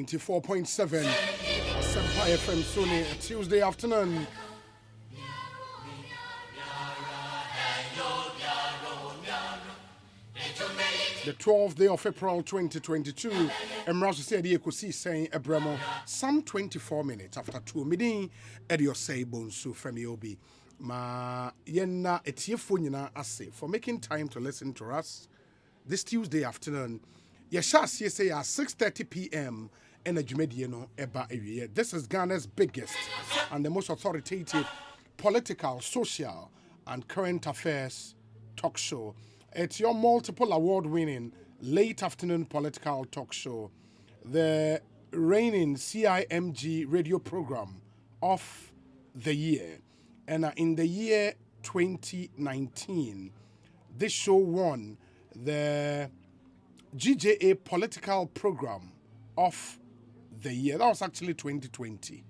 94.7 Dapaah FM Sony Tuesday afternoon. The 12th day of April 2022. Emrasu said he could see saying Ebremo some 24 minutes after 2 meeting Edio say Bonsu Femi Obi. Ma yenna etiefo nyina ase for making time to listen to us this Tuesday afternoon. Yeshas say at 6:30 p.m. in a Jumediano Eba area. This is Ghana's biggest and the most authoritative political, social, and current affairs talk show. It's your multiple award-winning late afternoon political talk show, the reigning CIMG radio program of the year. And in the year 2019, this show won the GJA political program of the year. That was actually 2020.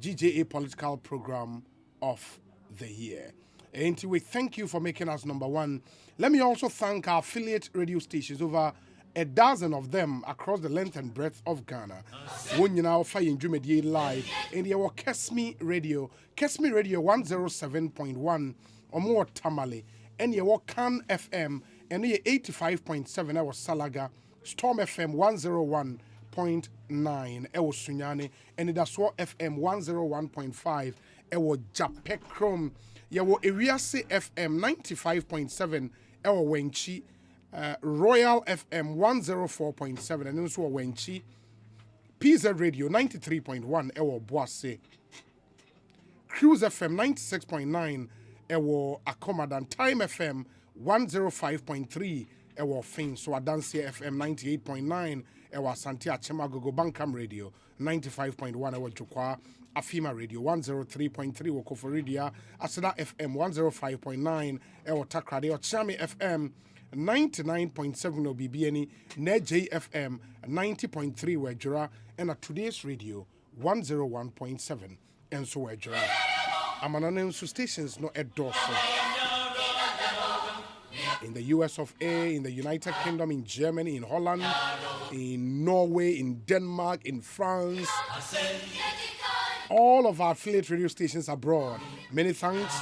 GJA political program of the year. And we thank you for making us number one. Let me also thank our affiliate radio stations, over a dozen of them across the length and breadth of Ghana. When you now find Jumedier live in the Kesmi Radio 107.1 or more Tamale, and your Can FM and the 85.7 our Salaga, Storm FM 101.9 our Sunyani, and the Daswa FM 101.5 our Japekrom. Yawo Iriase FM 95.7 ewa Wenchi, Royal FM 104.7 and also Wenchi, PZ Radio 93.1 ewa Boise, Cruise FM 96.9 ewa Akomadan, Time FM 105.3 ewa Fin, so Adansia FM 98.9 ewa Santia Chemagogo Bankam Radio 95.1 ewa Jukwa, Afima Radio 103.3 Wokoforidia, Asada FM 105.9 Ewo Takrade, Ochami FM 99.7 Obibieni, Neje FM 90.3 Wejura, and at Today's Radio 101.7 and so Wejura. Amananen stations no endorse. In the US of A, in the United Kingdom, in Germany, in Holland, in Norway, in Denmark, in France. All of our affiliate radio stations abroad. Many thanks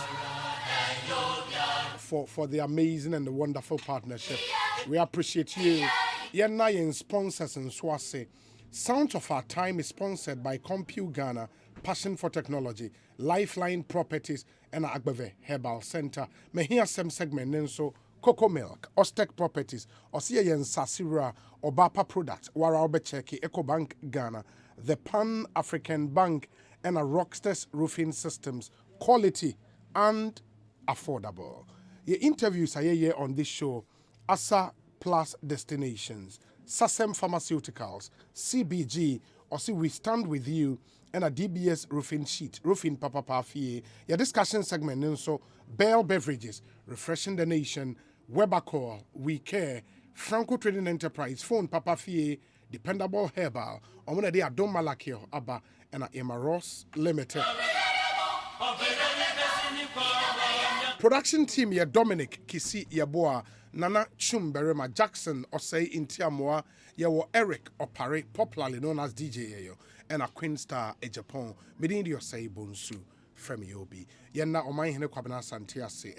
for the amazing and the wonderful partnership. We appreciate you. Yenna sponsors and Swase. Sound of Our Time is sponsored by Compu Ghana, Passion for Technology, Lifeline Properties, and Agbeve Herbal Center. Mehia Sem segment Nenso, Cocoa Milk, Ostek Properties, Osia Yen Sasira, Obapa Products, Wara Obecheki, EcoBank Ghana, the Pan-African Bank, and a Rockstars Roofing Systems, quality and affordable. Your interviews are here on this show. ASA Plus Destinations, Sasem Pharmaceuticals, CBG, or see we stand with you, and a DBS Roofing Sheet, Roofing Papa Pafie. Your discussion segment, and so Bell Beverages, Refreshing the Nation, Webercall, We Care, Franco Trading Enterprise, Phone Papa Fie, Dependable Herbal, on one day Adom Malakio, Abba, and a Emma Ross Limited. Production team, ya Dominic Kisi Yaboa, Nana Chumberema Jackson, Osei Intiamoa, Yawo Eric Opare, popularly known as DJ Yayo, and a Queen Star a Japan, Medindi Osei Bonsu, Femi Obi. Yenna Omai Hene Kwabena Santiase,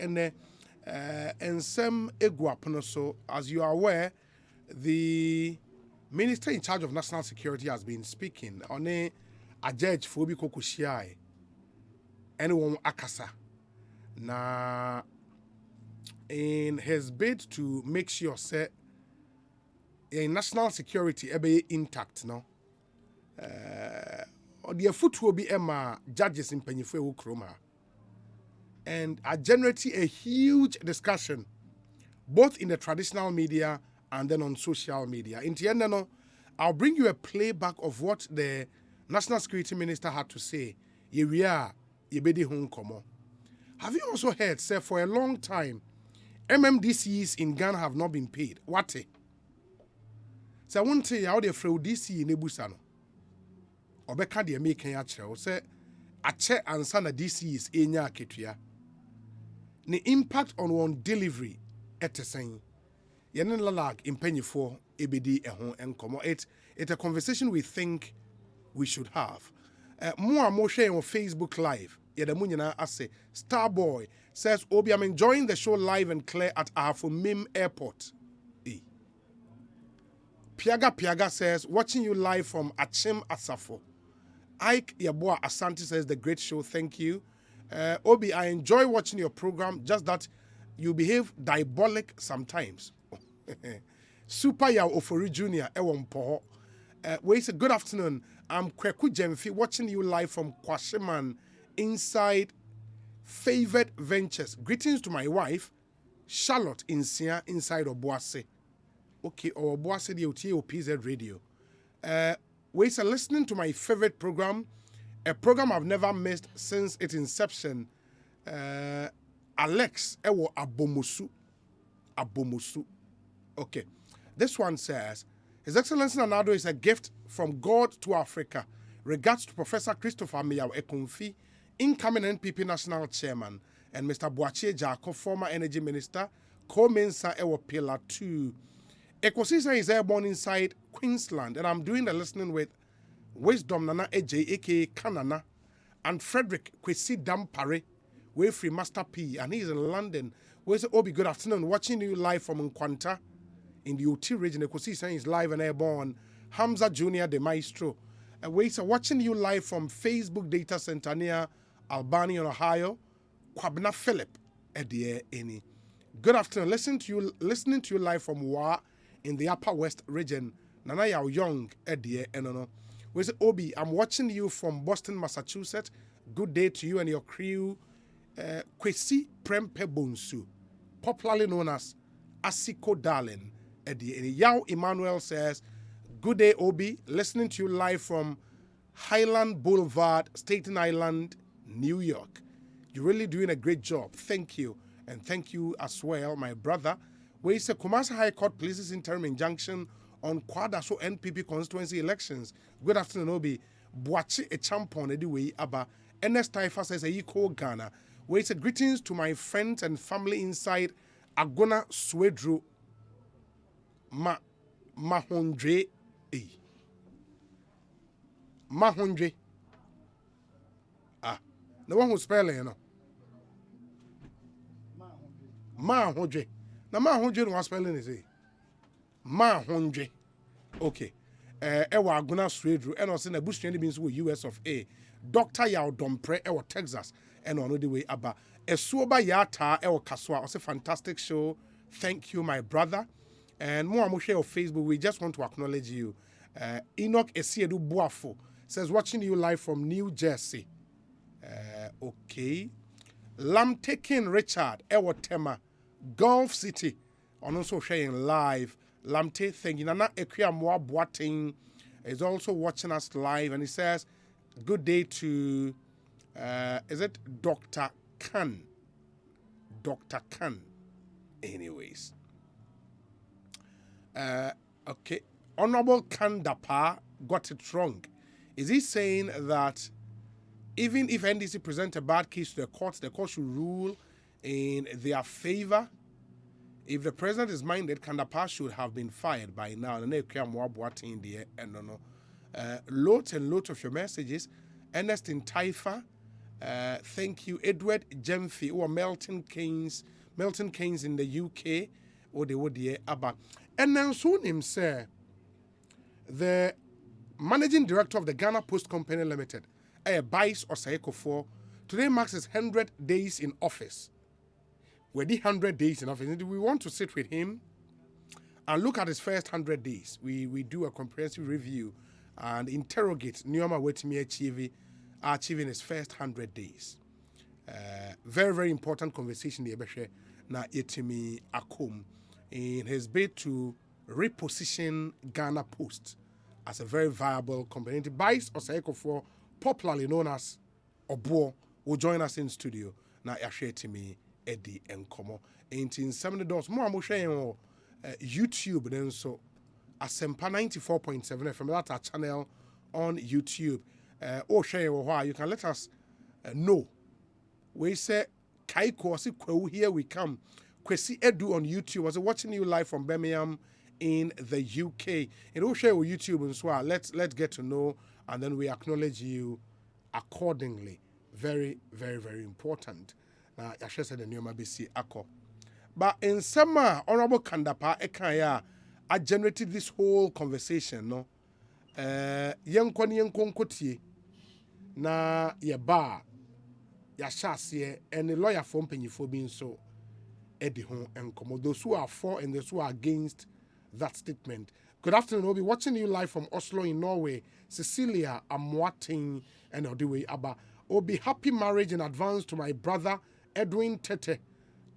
and some Eguaponoso, as you are aware, the Minister in charge of national security has been speaking on a judge Fobi Kokushiai, anyone Akasa. Now, in his bid to make sure say national security be intact, no, the foot will be Emma judges in Penifeu Kroma, and are generating a huge discussion, both in the traditional media and then on social media. In the end, I'll bring you a playback of what the National Security Minister had to say. Have you also heard, say, for a long time, MMDCs in Ghana have not been paid? What? So I want to tell you how they fraud DC in Ebusano. Obeka de making a chair, say, a chair and son of DCs in Yaketia. The impact on one delivery at the same. Yenen lalag in penny for ebedi ehon enkomo. It's a conversation we think we should have. More sharing on Facebook Live. Yedamunyana ase Starboy says, Obi, I'm enjoying the show live and clear at Ahafo Airport. Piaga says, watching you live from Achim Asafo. Ike Yaboa Asante says, the great show, thank you. Obi, I enjoy watching your program, just that you behave diabolic sometimes. Super Yaw Ofori Jr. Ewompo. We say, good afternoon. I'm Kweku Jemfi, watching you live from Kwashiman inside Favored Ventures. Greetings to my wife, Charlotte Insia, inside Obuase. Okay, or Obuase the OTOPZ radio. We say, listening to my favorite program, a program I've never missed since its inception. Alex Ewo Abomusu. Okay. This one says, His Excellency Nanado is a gift from God to Africa. Regards to Professor Christopher Miyaw Ekonfi, incoming NPP National Chairman, and Mr. Boachie Jako, former Energy Minister, co-mensa Ewo Pillar 2. Ekosisa is airborne inside Queensland, and I'm doing the listening with Wisdom Nana Eje, aka Kanana, and Frederick Kwesi Dampare, way free Master P, and he's in London. We say, Obi, good afternoon. Watching you live from Nkwanta in the OT region. Ekosisa is live and airborne. Hamza Jr. the Maestro. And we say, watching you live from Facebook Data Center near Albany, Ohio. Kwabna Philip Edie Eni. Good afternoon. Listening to you live from Wa in the Upper West region. Nana Yao Young Edie Enono. We say, Obi, I'm watching you from Boston, Massachusetts. Good day to you and your crew. Kwesi Prempe Bonsu, popularly known as Asiko Darling. Yao Emmanuel says, good day, Obi. Listening to you live from Highland Boulevard, Staten Island, New York. You're really doing a great job. Thank you. And thank you as well, my brother. We say Kumasi High Court places interim injunction on Kwadaso NPP constituency elections. Good afternoon, Obi. Boachi a champion anyway, Abba. Ernest Taifa says, Eiko Ghana. We say greetings to my friends and family inside Agona Swedru Mahondre. Mahondre. The one who's spelling, you know. Mahondre. Now, Mahondre, what spelling is it? Mahondre. Okay. Ewa Agona Swedru. And also, the Bush means US of A. Dr. Yao Dompre, Ewa Texas. And on the way about Esuoba Yata El Kaswa. It's a fantastic show. Thank you, my brother. And more share of Facebook. We just want to acknowledge you. Enoch Esiedu Buafo says, watching you live from New Jersey. Okay. Lamtekin Richard Ewa Tema, Gulf City. On also sharing live. Lamte, thank you. Nana Ekia Moa Boating is also watching us live. And he says, good day to is it Dr. Khan? Dr. Khan. Anyways. Okay. Honorable Khan Dapaah got it wrong. Is he saying that even if NDC present a bad case to the court should rule in their favor? If the president is minded, Khan Dapaah should have been fired by now. Lots and lots of your messages. Ernest in Taifa. Thank you. Edward Jemfi or Milton Keynes in the UK. Or the Wodie Abba. And then soon him say the managing director of the Ghana Post Company Limited, Bice or Saeko 4, today marks his 100 days in office. We're the 100 days in office. We want to sit with him and look at his first 100 days. We do a comprehensive review and interrogate Nyoma Wetimi achieving his first 100 days. Very, very important conversation na Yetimi Akom in his bid to reposition Ghana Post as a very viable company. Bice Osaeko, popularly known as Obuo, will join us in studio. Na Yetimi Eddie Nkomo. In 70 dollars more, I'm sharing YouTube. Then so Asempa 94.7 FM. That's our channel on YouTube. Or share why you can let us know. We say Kaiko, here we come. Kwesi Edu on YouTube. I was watching you live from Birmingham, in the UK. And we'll share with YouTube as well. Let's get to know, and then we acknowledge you accordingly. Very, very, very important. Now, I should say the new BC Ako. But in summer, Honorable Dapaah Ekaya, I generated this whole conversation. No, yenkon na ye ba ya shase and the lawyer from Penyifo being so Eddie Hon and Komo. Those who are for and those who are against that statement. Good afternoon. We'll be watching you live from Oslo in Norway. Cecilia Amwating and Odiwe Abba. We'll be happy marriage in advance to my brother Edwin Tete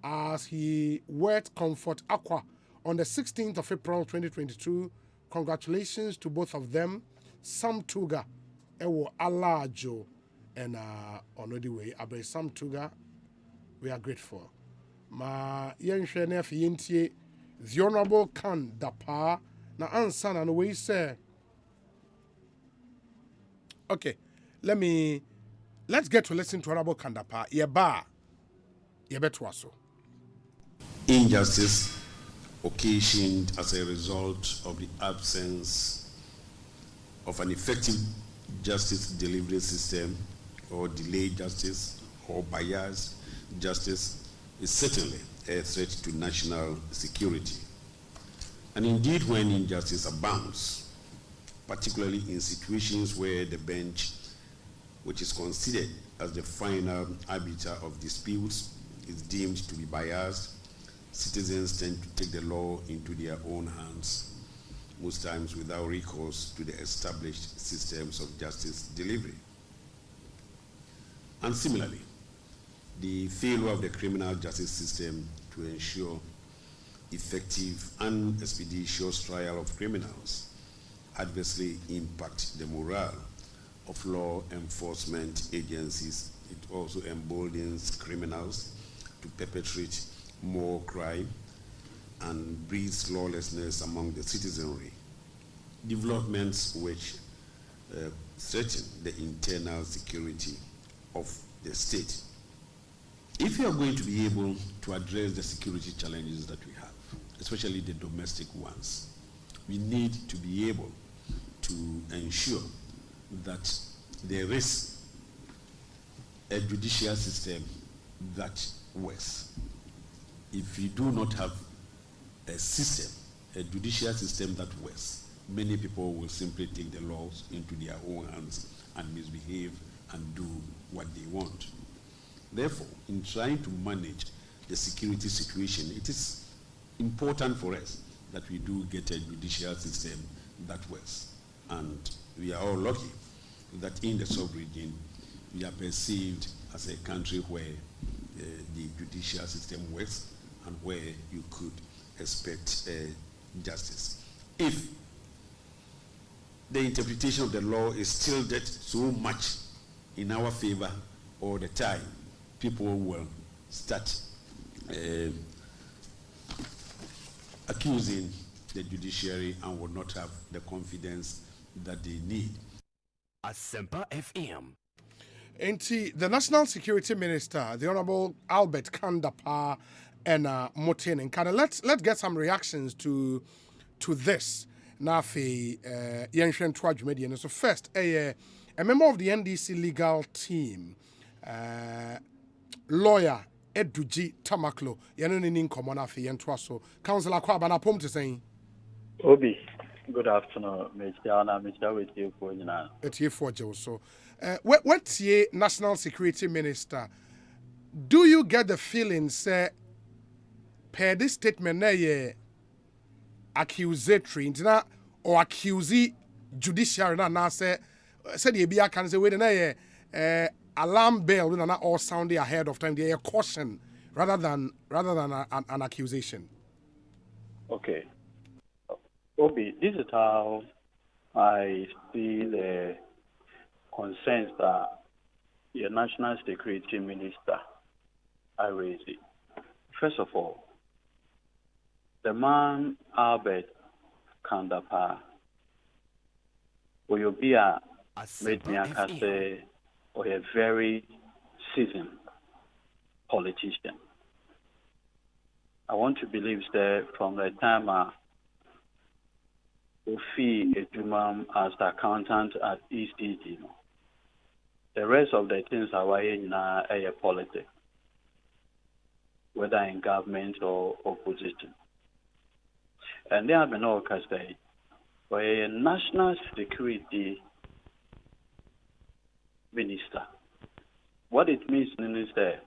as he wed Comfort Aqua on the 16th of April 2022. Congratulations to both of them. Sam Tuga Ewo Alajo and Onodiwe Abe Sam Tuga. We are grateful. Ma yenhwe na afi yentie the honorable can Dapaah na ansa na no we say. Okay, let's get to listen to honorable can Dapaah. Yeba yebeto so. Injustice occasioned as a result of the absence of an effective justice delivery system, or delayed justice, or biased justice, is certainly a threat to national security. And indeed, when injustice abounds, particularly in situations where the bench, which is considered as the final arbiter of disputes, is deemed to be biased, citizens tend to take the law into their own hands, most times without recourse to the established systems of justice delivery. And similarly, the failure of the criminal justice system to ensure effective and expeditious trial of criminals adversely impact the morale of law enforcement agencies. It also emboldens criminals to perpetrate more crime and breeds lawlessness among the citizenry, developments which threaten the internal security of the state. If you are going to be able to address the security challenges that we have, especially the domestic ones, we need to be able to ensure that there is a judicial system that works. If you do not have a system, a judicial system that works, many people will simply take the laws into their own hands and misbehave and do what they want. Therefore, in trying to manage the security situation, it is important for us that we do get a judicial system that works. And we are all lucky that in the sub-region, we are perceived as a country where the judicial system works and where you could expect justice. If the interpretation of the law is tilted so much in our favor all the time, people will start accusing the judiciary and will not have the confidence that they need. Asempa FM. Enti, the National Security Minister, the Honorable Albert Dapaah and Motin and Kana, let's get some reactions to this. Nafi Yenshen Twaj Median. So first, a member of the NDC legal team, lawyer Edudzi Tamakloe, Yanun Komona Fi Yentwaso, Councillor Kwabana Pom to saying. Obi, good afternoon, Mr. With you for now. It's here for Joe. So, what's the National Security Minister? Do you get the feeling, say, per this statement, accusatory, or accusee judiciary, na say, said the ABA can say, wait, alarm bell, we not all sounding ahead of time. They are caution rather than an accusation. Okay. Obi, this is how I see the concerns that the National Security Minister I raised it. First of all, the man Albert Dapaah will be a or a very seasoned politician. I want to believe that from the time Ofi Ejumam as the accountant at ECG. The rest of the things are why in a politics, whether in government or opposition. And they have been all say, for a national security minister. What it means is that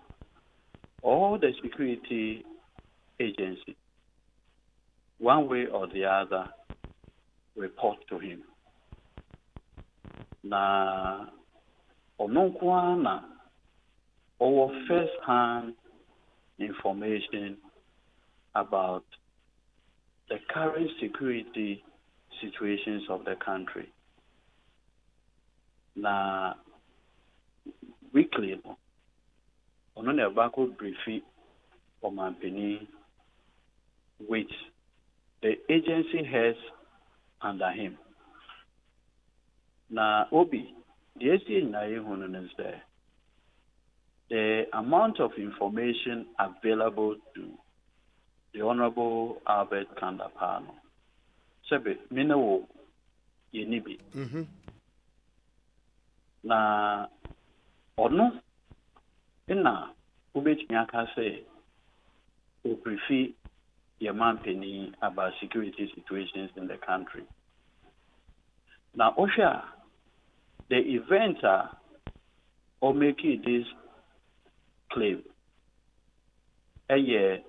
all the security agencies, one way or the other, report to him. Na onokwana our first-hand information about the current security situations of the country. Na weekly, on a backup briefing for Mampini, which the agency has under him. Na Obi, the SCA is there. The amount of information available to the Honorable Albert Dapaah, Sebe, Minawo, Yenibi. Na Ono, Ina, Ubet Nyaka say, who prefer your company about security situations in the country. Now, Osha, the events are or making this claim a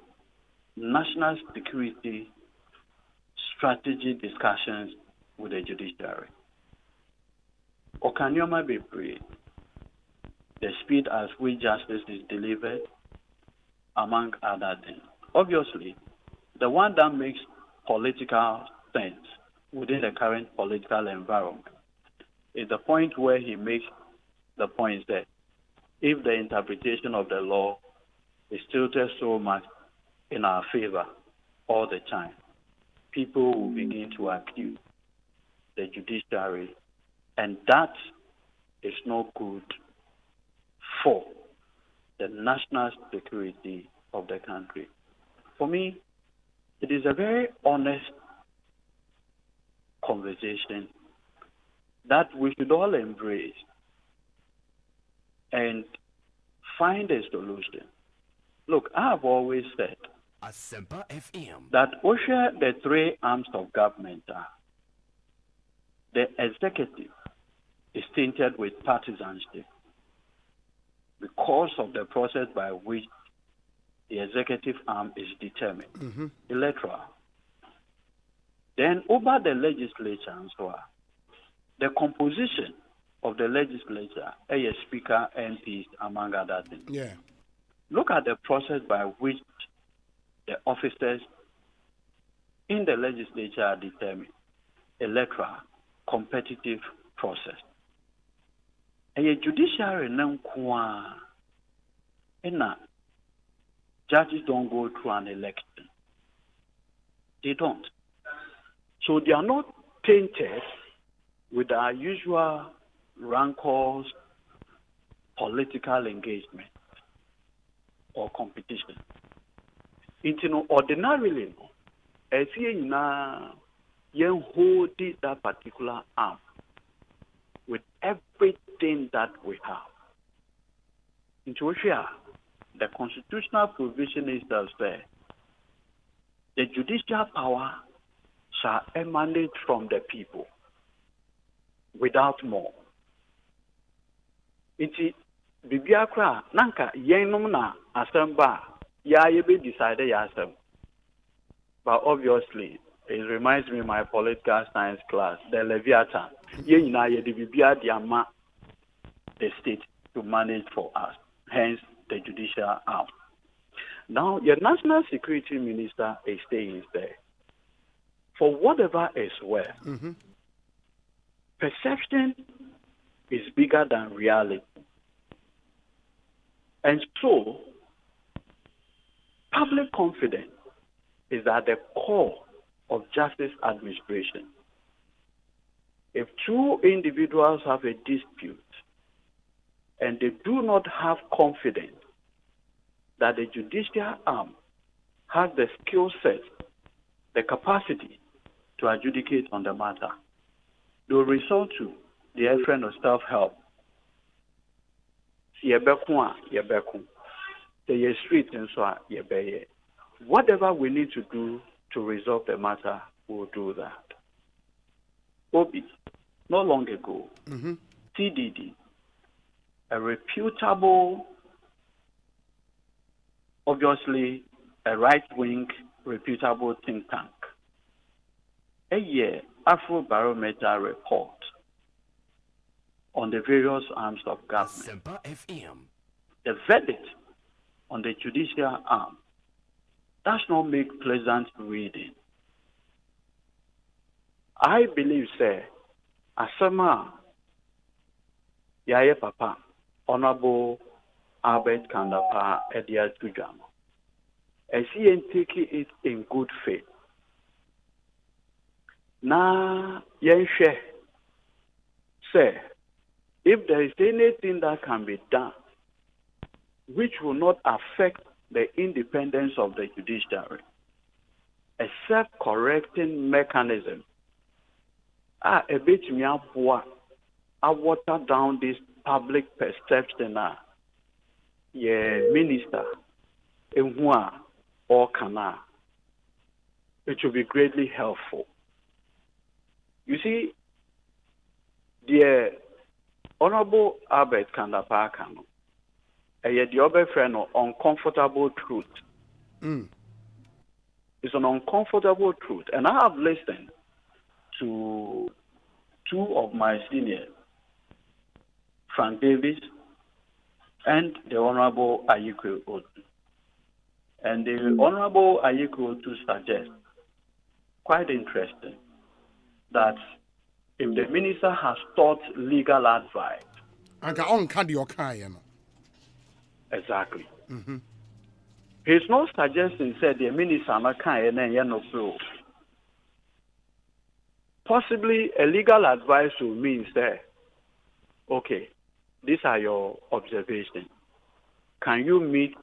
national security strategy discussions with the judiciary. Or can you be pray the speed at which justice is delivered, among other things. Obviously, the one that makes political sense within the current political environment is the point where he makes the point that if the interpretation of the law is tilted so much in our favor all the time, people will begin to accuse the judiciary, and that is not good for the national security of the country. For me, it is a very honest conversation that we should all embrace and find a solution. Look, I have always said Dapaah FM. that OSHA, the three arms of government are the executive is tainted with partisanship because of the process by which the executive arm is determined, electoral. Then over the legislature and so on, the composition of the legislature, a speaker, MPs, among other things. Yeah. Look at the process by which the officers in the legislature are determined, electoral, competitive process. And a judiciary judges don't go through an election. They don't. So they are not tainted with our usual rancors, political engagement, or competition. Ordinarily, as you hold that particular arm with everything that we have. Into the constitutional provision is that the judicial power shall emanate from the people without more. It's Bibiakra, Nanka, Yenumna, Asamba, Yabe decided Yasem. But obviously, it reminds me of my political science class, the Leviathan. Yenina Yedibia Diama, the state to manage for us, hence the judicial arm. Now, your national security minister is staying there. For whatever is worth, perception is bigger than reality. And so, public confidence is at the core of justice administration. If two individuals have a dispute and they do not have confidence that the judicial arm has the skill set, the capacity to adjudicate on the matter. They will resort to the friend of self-help. The street and so whatever we need to do to resolve the matter, we'll do that. Obi, not long ago, TDD, a reputable, obviously a right-wing, reputable think tank, a year Afrobarometer report on the various arms of government. Dapaah FM. The verdict on the judicial arm does not make pleasant reading. I believe, sir, Asama Yaya Papa, Honorable Albert Dapaah Edudzi Tamakloe, as he taking it in good faith. Na yenshe, sir, if there is anything that can be done which will not affect the independence of the judiciary, a self-correcting mechanism, a bit I water down this public perception, minister, or kana, it will be greatly helpful. You see, the Honorable Albert Dapaah Kano, the other friend of uncomfortable truth. It's an uncomfortable truth. And I have listened to two of my seniors, Frank Davis and the Honorable Ayiko Otu. And the Honorable Ayiko Otu suggests, quite interesting, that if the minister has sought legal advice, exactly. He's not suggesting said the minister not can and possibly a legal advice will mean say, okay, these are your observations. Can you meet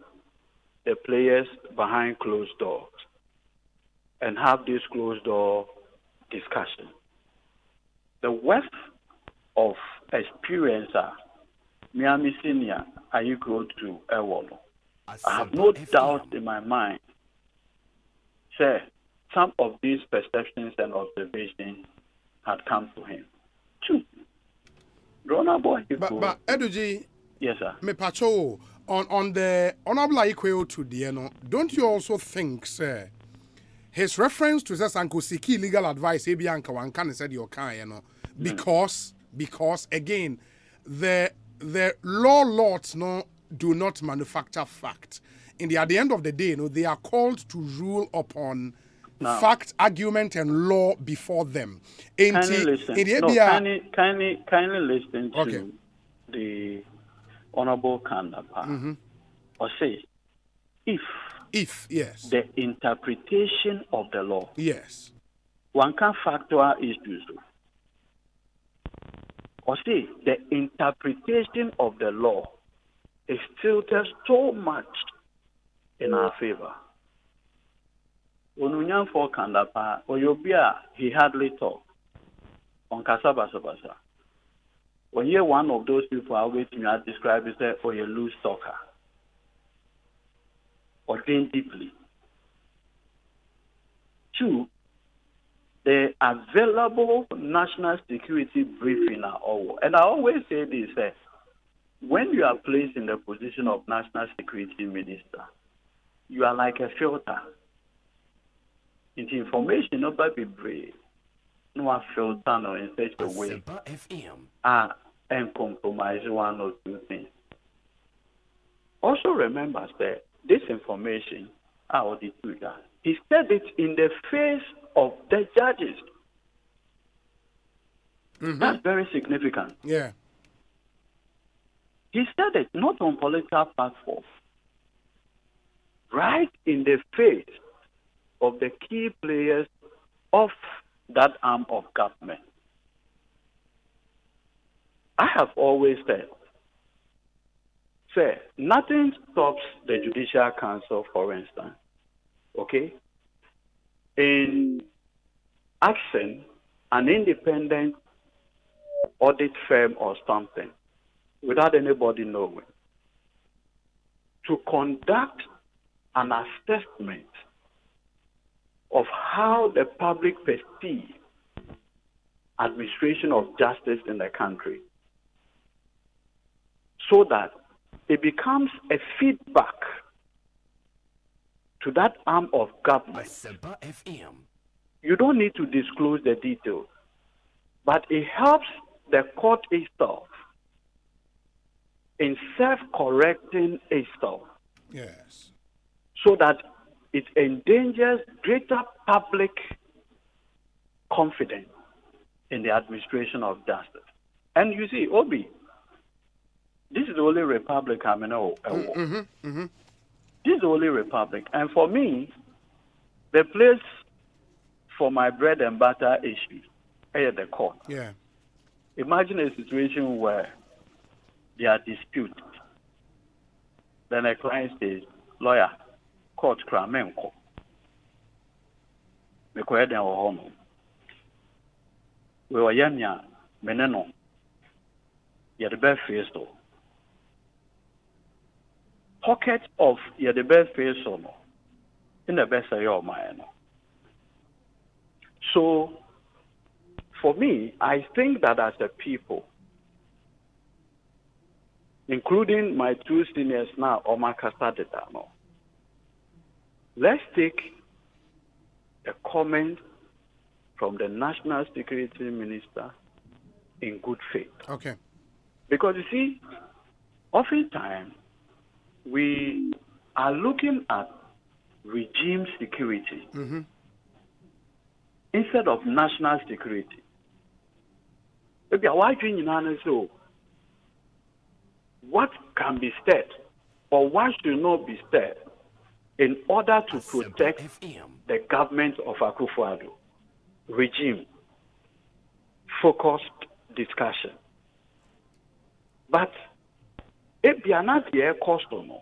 the players behind closed doors and have this closed door discussion? The wealth of experience, Miami Senior, are you go to Ewolo? I have no doubt in my mind, sir, some of these perceptions and observations had come to him. Two. But Edudzi, yes, sir. Me pacho on the Honorable Ayiko to the don't you also think, sir, his reference to Sankosiki legal advice, Ebianka one can said your kind, because again, the law lords do not manufacture fact. At the end of the day, they are called to rule upon fact, argument, and law before them. Kindly listen. Kindly listen to the Honorable Dapaah. Or say, if yes, the interpretation of the law, yes, one can factor issues. Or say, the interpretation of the law is tilted so much in our favor. When for Dapaah, Oyobia, he hardly talk on Kasabasa. When you're one of those people I always describe as a loose talker or think deeply. Two, the available national security briefing are all. And I always say this, when you are placed in the position of national security minister, you are like a filter. Into information, nobody brave. No filter no in such a way. And compromise one or two things. Also remember that this information, he said it in the face of the judges. That's very significant. Yeah. He said it not on political platform, right in the face of the key players of that arm of government. I have always said, sir, nothing stops the Judicial Council, for instance, okay, in asking an independent audit firm or something without anybody knowing to conduct an assessment of how the public perceive administration of justice in the country, so that it becomes a feedback to that arm of government. Dapaah FM. You don't need to disclose the details, but it helps the court itself in self-correcting itself. Yes. So that it endangers greater public confidence in the administration of justice. And you see, Obi, this is the only republic I know. This is the only republic. And for me, the place for my bread and butter issues is the court. Yeah. Imagine a situation where they are disputed. Then a client says, lawyer, court kramenko. Mekoye den wo hono. We were yanya meneno. Yet the best face to. Pocket of yet the best face no. In the best of your mind. So for me, I think that as a people, including my two seniors now, Omar Kasadetano, let's take a comment from the National Security Minister in good faith. Okay. Because you see, oftentimes we are looking at regime security instead of national security. Maybe why do you know what can be said or what should not be said in order to protect the government of Akufo-Addo? Regime focused discussion. But if you are not the customer,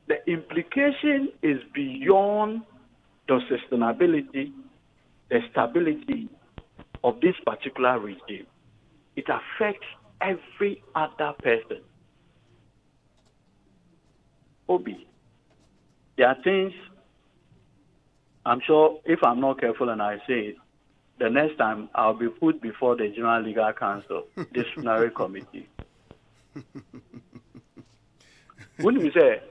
the implication is beyond the sustainability, the stability of this particular regime. It affects every other person. Obi, there are things, I'm sure if I'm not careful and I say it, the next time I'll be put before the General Legal Council Disciplinary Committee. When we say,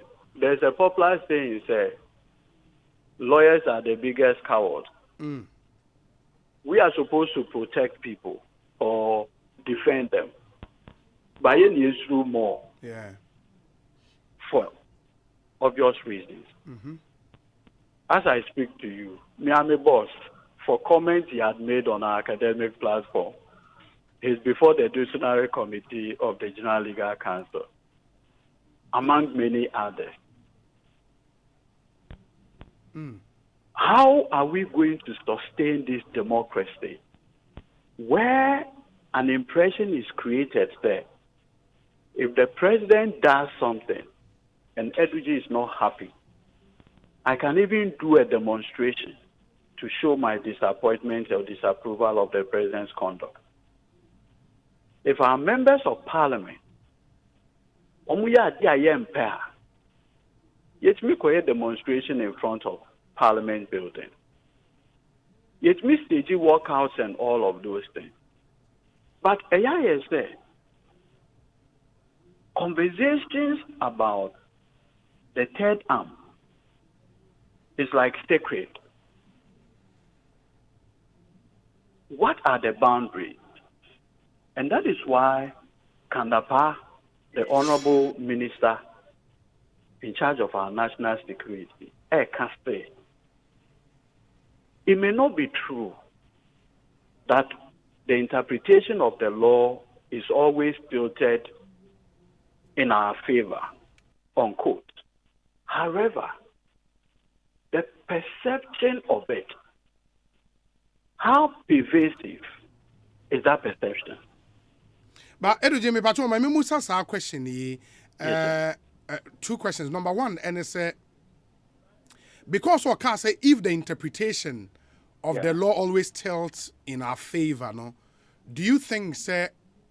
there's a popular saying, say, lawyers are the biggest cowards. We are supposed to protect people or defend them. But you need to do more. Yeah. For obvious reasons. As I speak to you, me and my boss, for comments he had made on our academic platform, he's before the Disciplinary Committee of the General Legal Council, among many others. How are we going to sustain this democracy where an impression is created there? If the president does something and Edudzi is not happy, I can even do a demonstration to show my disappointment or disapproval of the president's conduct. If our members of parliament, we are yet me a demonstration in front of Parliament building. Yet me stage walkouts and all of those things. But is there. Conversations about the third arm is like sacred. What are the boundaries? And that is why Dapaah, the Honorable Minister in charge of our national security, can say, it may not be true that the interpretation of the law is always tilted in our favor, unquote. However, the perception of it, how pervasive is that perception? But Edudzi, me patrol, my musa sa question yi. Two questions. Number one, and it's because what can say if the interpretation of the law always tilts in our favor, no? Do you think, say,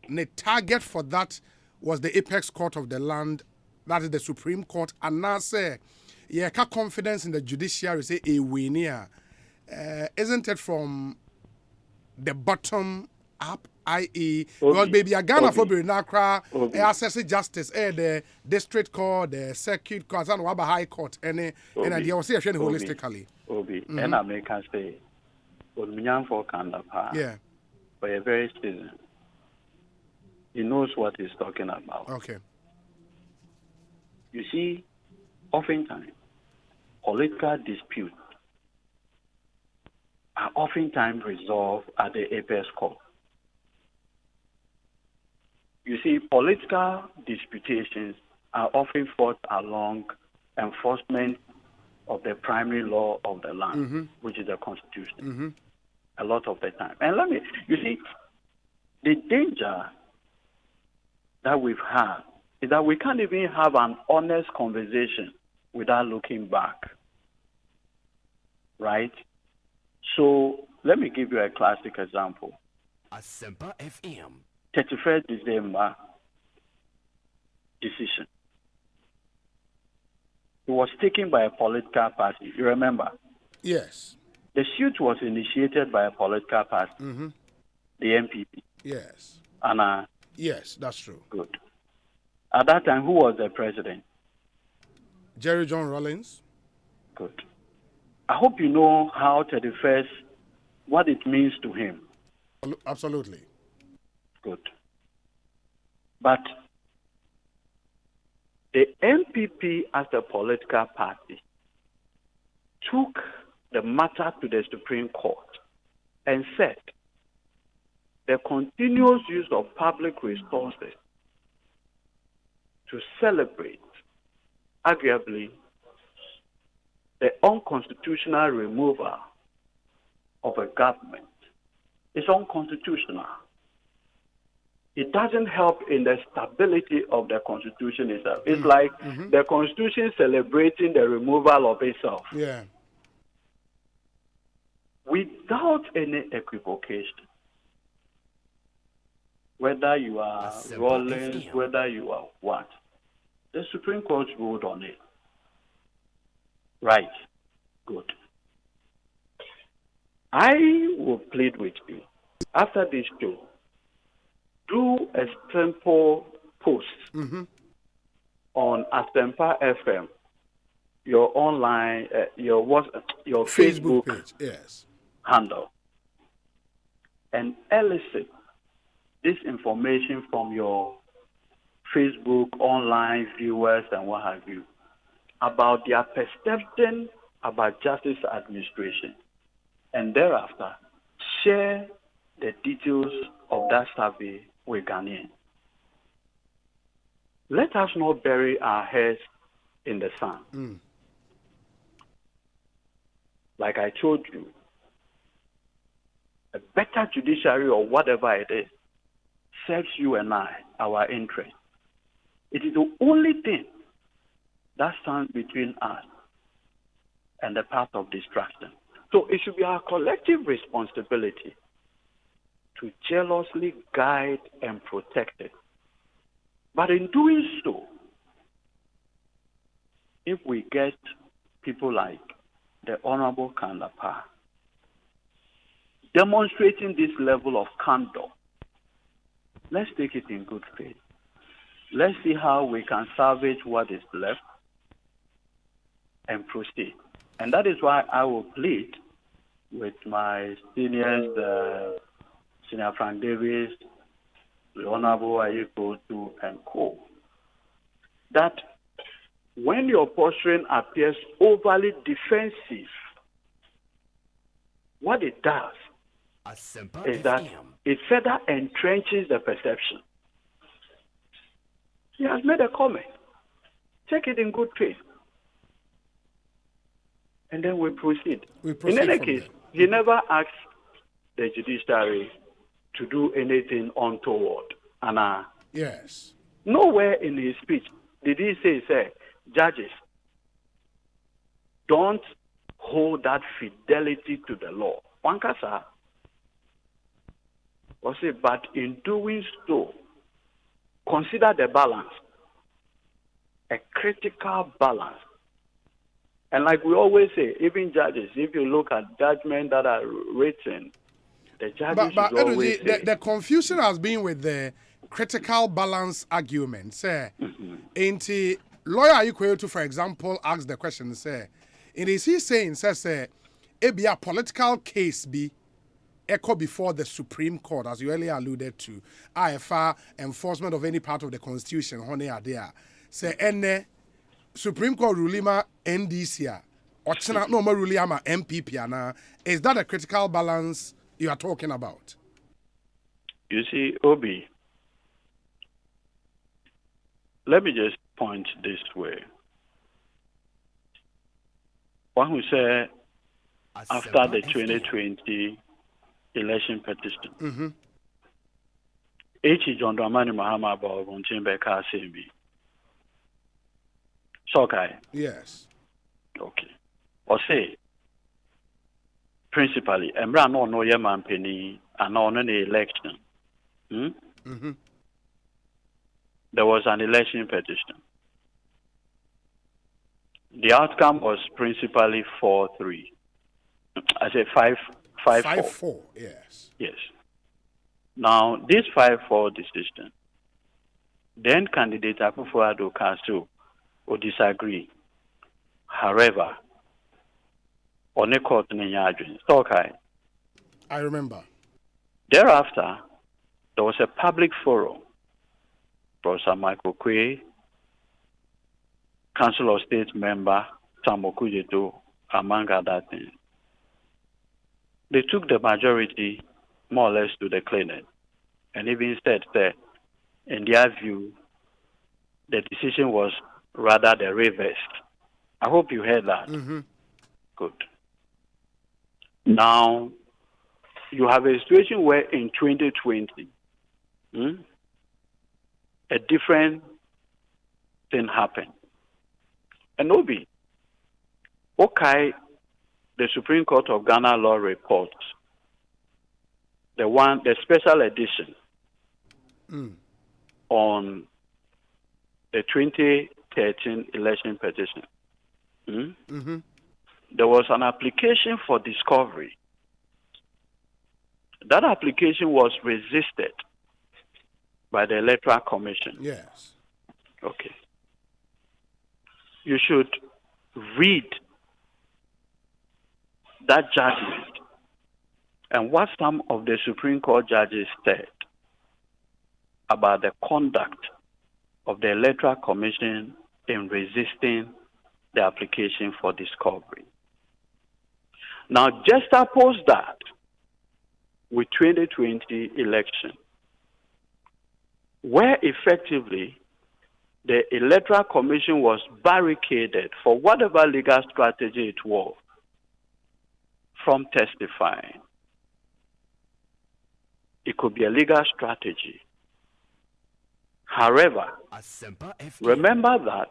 the target for that was the apex court of the land, that is the Supreme Court, and now say, yeah, confidence in the judiciary, say, a winner, isn't it from the bottom up, i.e., because baby, a Ghana for being access justice, the district court, the circuit court, and the high court, and I will say holistically. And I make us say, for Dapaah, Yeah. for a very season, he knows what he's talking about. Okay. You see, oftentimes, political disputes are oftentimes resolved at the apex court. You see, political disputations are often fought along enforcement of the primary law of the land, which is the Constitution, a lot of the time. And you see, the danger that we've had is that we can't even have an honest conversation without looking back, right? So let me give you a classic example. Asempa FM. 31st December decision. It was taken by a political party. You remember? Yes. The suit was initiated by a political party, the MPP. Yes. And yes, that's true. Good. At that time, who was the president? Jerry John Rawlings. Good. I hope you know how 31st, what it means to him. Absolutely. Good. But the MPP as a political party took the matter to the Supreme Court and said the continuous use of public resources to celebrate, arguably, the unconstitutional removal of a government is unconstitutional. It doesn't help in the stability of the Constitution itself. It's like the Constitution celebrating the removal of itself. Yeah. Without any equivocation. Whether you are Rawlings, whether you are what, the Supreme Court ruled on it. Right. Good. I will plead with you, after this show, do a simple post on Asempa FM, your online, your Facebook page, yes, handle, and elicit this information from your Facebook online viewers and what have you about their perception about justice administration, and thereafter share the details of that survey with Ghanaians. Let us not bury our heads in the sand. Like I told you, a better judiciary or whatever it is serves you and I, our interest. It is the only thing that stands between us and the path of destruction. So it should be our collective responsibility to jealously guide and protect it. But in doing so, if we get people like the Honorable Dapaah demonstrating this level of candor, let's take it in good faith. Let's see how we can salvage what is left and proceed. And that is why I will plead with my seniors, Senior Frank Davis, the Honorable Ayeko and co, that when your posturing appears overly defensive, what it does is that it further entrenches the perception. He has made a comment. Take it in good faith. And then we proceed. In any case, he never asked the judiciary to do anything untoward. And yes. Nowhere in his speech did he say, judges, don't hold that fidelity to the law. Wankasa, or say, but in doing so, consider the balance, a critical balance. And like we always say, even judges, if you look at judgments that are written, the judges But should always Edudzi, say, the confusion has been with the critical balance argument. Say, ain't lawyer equal to, for example, ask the question, say, it is he saying, says, it be a political case be echo before the Supreme Court, as you earlier alluded to, IFR enforcement of any part of the Constitution, honey, are there. Say, ene Supreme Court ruling ma NDC, or China no more ruling ma MPP, is that a critical balance you are talking about? you see, Obi, let me just point this way. One who said after the 2020 election petition, H. John Dramani Mahama about Beka Sembi. So, okay. Yes. Okay. Or say, principally, Emra no Yeman Penny and on any election. There was an election petition. The outcome was principally 4-3. I said 5-4. 5-4, yes. Yes. Now, this 5-4 decision, then candidate Akufo-Addo can still or disagree. However, on a court in okay. I remember. Thereafter, there was a public forum. Professor Michael Quay, Council of State member Sam Okujeto, among other things. They took the majority more or less to the clinic, and even said that, in their view, the decision was rather the reverse. I hope you heard that. Good. Now, you have a situation where in 2020, a different thing happened. And Obi, okay, the Supreme Court of Ghana law report, the special edition on the 2013 election petition. There was an application for discovery. That application was resisted by the Electoral Commission. Yes. Okay. You should read that judgment and what some of the Supreme Court judges said about the conduct of the Electoral Commission in resisting the application for discovery. Now, just oppose that with 2020 election, where effectively the Electoral Commission was barricaded for whatever legal strategy it was from testifying. It could be a legal strategy. However, remember that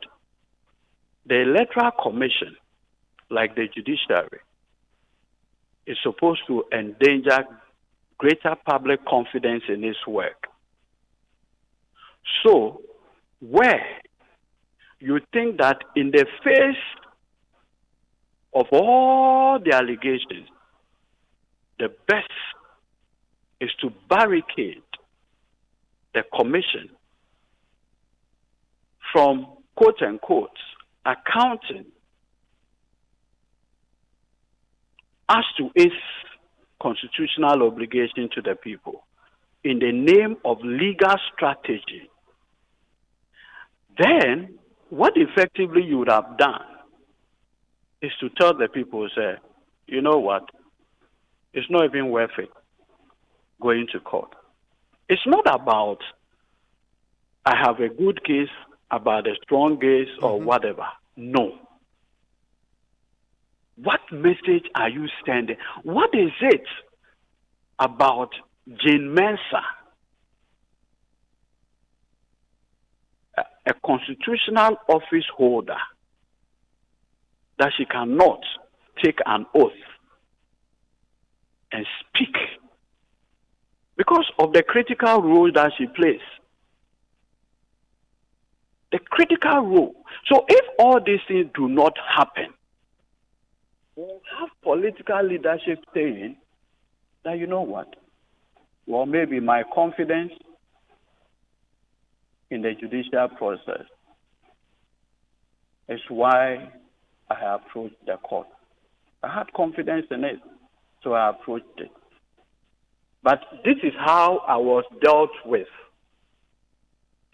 the Electoral Commission, like the judiciary, is supposed to endanger greater public confidence in its work. So, where you think that in the face of all the allegations, the best is to barricade the commission from, quote unquote, accounting as to its constitutional obligation to the people in the name of legal strategy, then what effectively you would have done is to tell the people, say, you know what, it's not even worth it going to court. It's not about I have a good case, about a strong case or whatever. No. What message are you sending? What is it about Jane Mensah, a constitutional office holder, that she cannot take an oath and speak because of the critical role that she plays. The critical role. So if all these things do not happen, we'll have political leadership saying that, you know what? Well, maybe my confidence in the judicial process is why I approached the court. I had confidence in it, so I approached it. But this is how I was dealt with.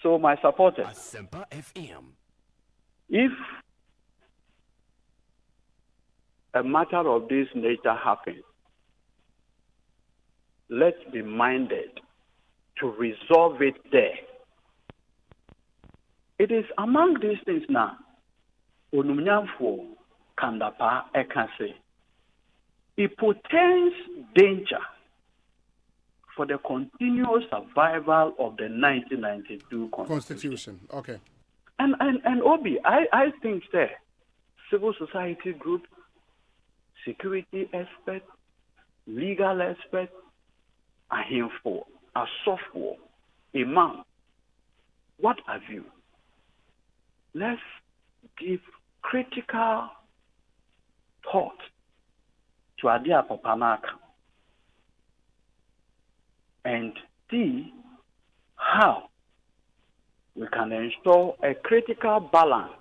So my supporters, Dapaah FM. if a matter of this nature happens, let's be minded to resolve it there. It is among these things now. Onumnyamfo Dapaah Ekase. It portends danger for the continuous survival of the 1992 Constitution. Okay. And Obi, I think that civil society groups, security experts, legal experts, ahemfo, asofo, imam, what have you? Let's give critical thought to Adia Papanaka and see how we can ensure a critical balance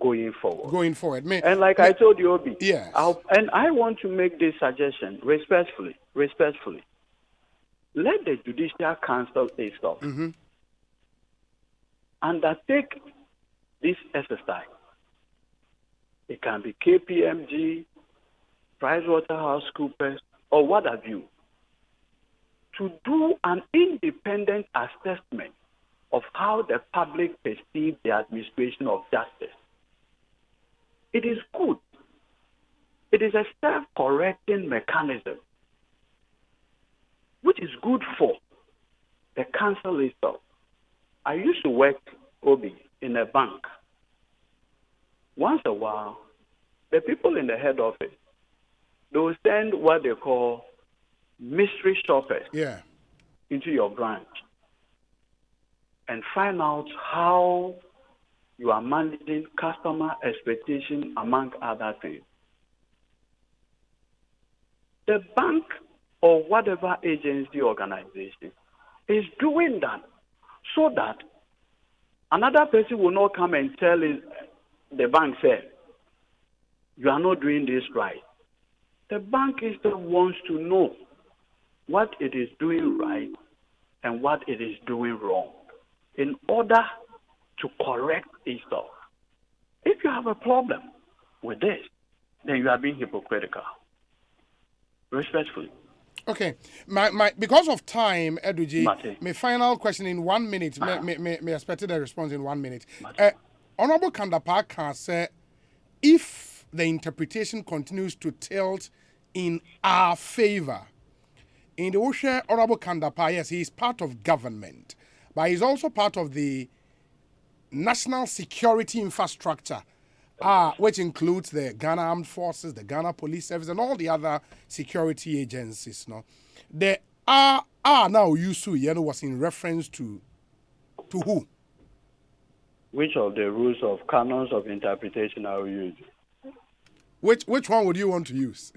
going forward. And like I told you, Obi, yes. and I want to make this suggestion respectfully. Let the Judicial Council itself undertake this exercise. It can be KPMG, PricewaterhouseCoopers, or what have you, to do an independent assessment of how the public perceives the administration of justice. It is good. It is a self-correcting mechanism, which is good for the council itself. I used to work, Obi, in a bank. Once a while, the people in the head office, they will send what they call mystery shoppers into your branch and find out how you are managing customer expectation, among other things. The bank or whatever agency organization is doing that so that another person will not come and tell the bank, say, you are not doing this right. The bank still wants to know what it is doing right and what it is doing wrong in order to correct itself. If you have a problem with this, then you are being hypocritical. Respectfully. Okay, because of time, Edudzi, my final question in 1 minute. May expect a response in 1 minute. Honorable Dapaah can say, if the interpretation continues to tilt in our favor, in the Osha, Honorable Dapaah, yes, he is part of government, but he's also part of the national security infrastructure, which includes the Ghana Armed Forces, the Ghana Police Service, and all the other security agencies. No, the now Yusu was in reference to who? Which of the rules of canons of interpretation are we using? Which one would you want to use?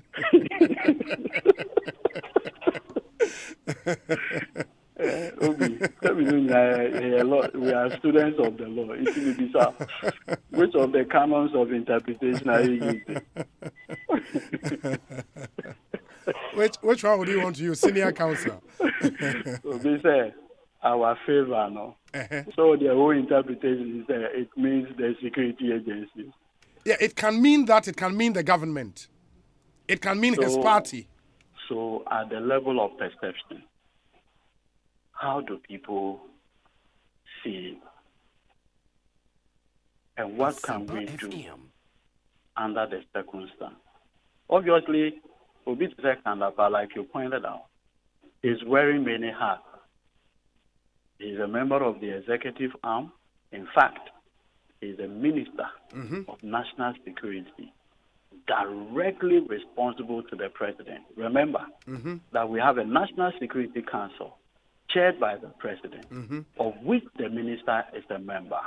Obi, we are students of the law. It will be so. Which of the canons of interpretation are you using? Which one would you want to use? Senior counsel. Obi said, our favor, no. So the whole interpretation is that it means the security agencies. Yeah, it can mean that. It can mean the government. It can mean his party. So at the level of perception, how do people see it? And what can we do under the circumstance? Obviously, Obi Dapaah, like you pointed out, is wearing many hats. He's a member of the executive arm. In fact, he's a minister of national security. directly responsible to the president. Remember that we have a National Security Council chaired by the president, of which the minister is a member,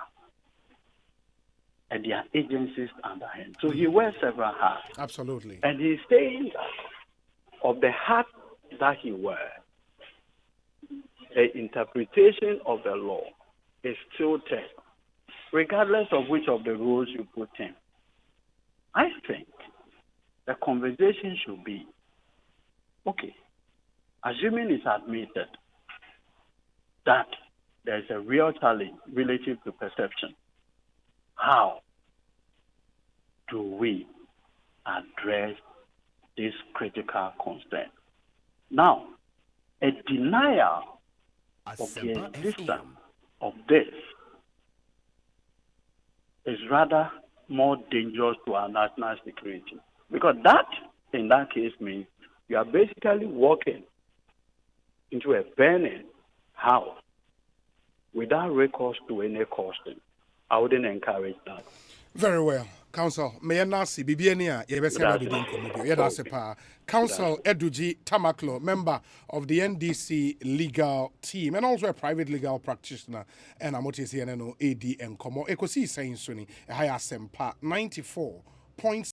and there are agencies under him. So he wears several hats. Absolutely. And he's saying that of the hat that he wears, the interpretation of the law is still test, regardless of which of the roles you put in. I think the conversation should be, okay, assuming it's admitted that there's a real challenge relative to perception, how do we address this critical concern? Now, a denial of the Asempa existence FM. of this is rather more dangerous to our national security. Because that, in that case, means you are basically walking into a burning house without recourse to any costing. I wouldn't encourage that. Very well. Council, may I not see Bibiania, Yebesema Bidin Komodio, Yedasepa, Council Edudzi Tamakloe, member of the NDC legal team and also a private legal practitioner, and Amoti CNNO AD and Komo, Ekosi saying Sunni, Haya Sempa 94.7.